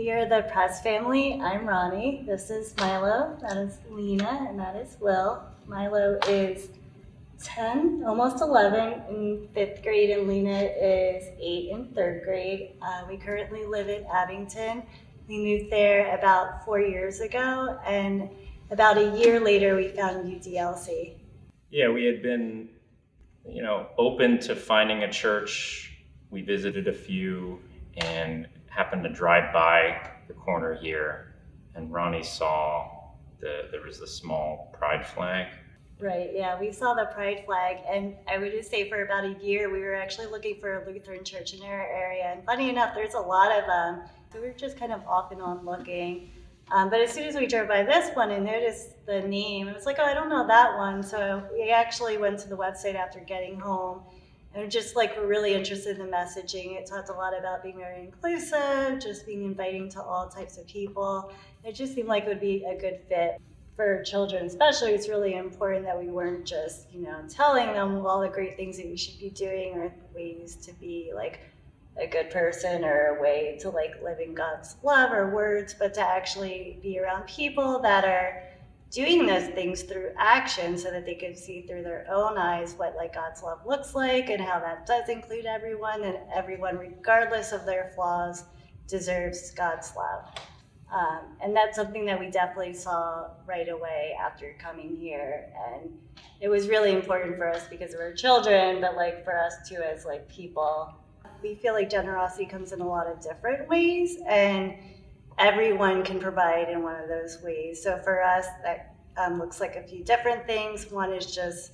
We are the Press family. I'm Ronnie. This is Milo. That is Lena, and that is Will. Milo is 10, almost 11 in 5th grade, and Lena is 8 in 3rd grade. We currently live in Abington. We moved there about 4 years ago, and about a year later, we found UDLC. Yeah, we had been, open to finding a church. We visited a few and happened to drive by the corner here, and Ronnie saw there was the small pride flag. Right, yeah, we saw the pride flag, and I would just say for about a year we were actually looking for a Lutheran church in our area, and funny enough, there's a lot of them, so we were just kind of off and on looking. But as soon as we drove by this one and noticed the name, it was like, oh, I don't know that one. So we actually went to the website after getting home, and we're really interested in the messaging. It talked a lot about being very inclusive, just being inviting to all types of people. It just seemed like it would be a good fit for children, especially. It's really important that we weren't just, telling them all the great things that we should be doing or ways to be like a good person or a way to live in God's love or words, but to actually be around people that are doing those things through action so that they can see through their own eyes what God's love looks like and how that does include everyone, and everyone, regardless of their flaws, deserves God's love. And that's something that we definitely saw right away after coming here. And it was really important for us because of our children, but for us too as people. We feel like generosity comes in a lot of different ways, and everyone can provide in one of those ways. So for us, that looks like a few different things. One is just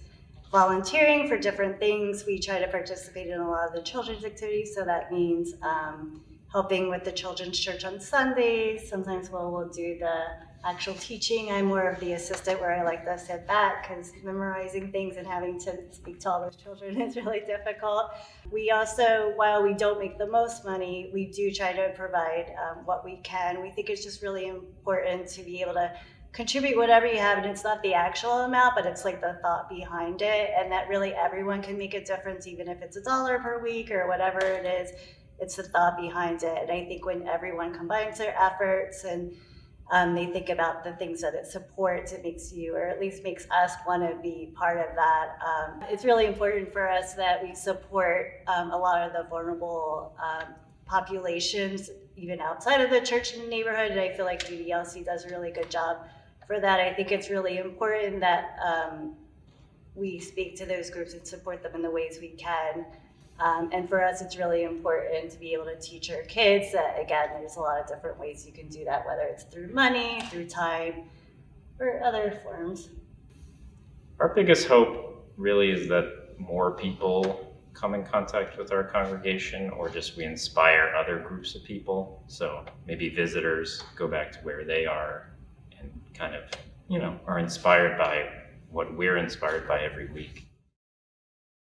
volunteering for different things. We try to participate in a lot of the children's activities, so that means helping with the children's church on Sundays. Sometimes we'll do the actual teaching. I'm more of the assistant where I like to sit back because memorizing things and having to speak to all those children is really difficult. We also, while we don't make the most money, we do try to provide what we can. We think it's just really important to be able to contribute whatever you have, and it's not the actual amount, but it's the thought behind it, and that really everyone can make a difference, even if it's $1 per week or whatever it is. It's the thought behind it. And I think when everyone combines their efforts and they think about the things that it supports, it makes you, or at least makes us, want to be part of that. It's really important for us that we support a lot of the vulnerable populations, even outside of the church and the neighborhood. And I feel like UDLC does a really good job for that. I think it's really important that we speak to those groups and support them in the ways we can. And for us, it's really important to be able to teach our kids that, again, there's a lot of different ways you can do that, whether it's through money, through time, or other forms. Our biggest hope really is that more people come in contact with our congregation, or just we inspire other groups of people. So maybe visitors go back to where they are and kind of, are inspired by what we're inspired by every week.